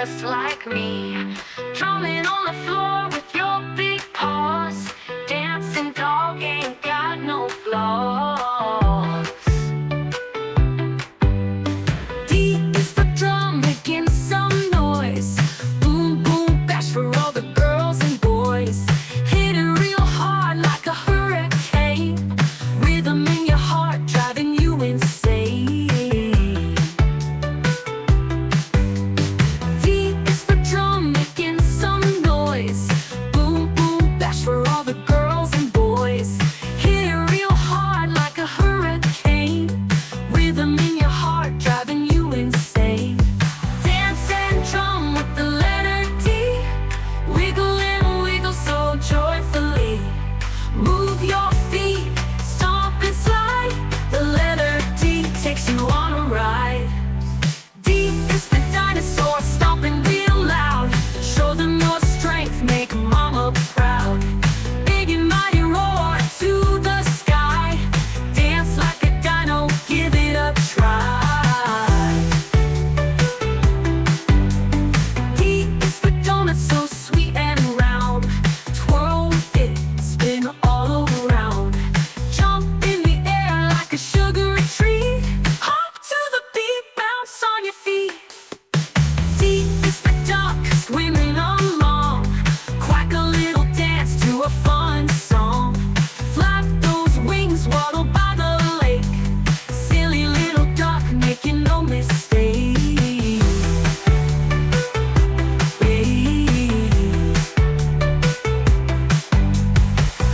just like me. Drumming on the floor with your big paws. Dancing dog ain't got no flaws. D is for drum, making some noise. Boom, boom, bash for all the girls and boys. Hit it real hard like a hurricane. Rhythm in your heart, driving you insane. D is for drum, making some noise. Boom, boom, bash for all the girls and boys. Hit it real hard like a hurricane. Rhythm in your heart, driving you insane. Dance and drum with the letter D. Wiggle and wiggle so joyfully. Move your feet, stomp and slide. The letter D takes you on a ride. D is for dinosaur, stomping real loud. Show them your strength, make mama proud. Big and mighty roar to the sky. Dance like a dino, give it a try. D is for donut, so sweet and round. Twirl with it, spin all around. Jump in the air like a sugary treat. Hop to the beat, bounce on your feet. D is for duck, swimming along. Quack a little dance to a fun song. Flap those wings, waddle by the lake. Silly little duck, making no mistake.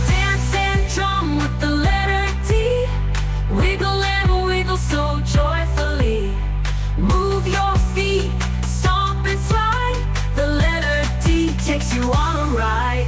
Dance and drum with the letter D. Wiggle and wiggle so joyfully. Move your feet, stomp and slide. The letter D takes you on a ride.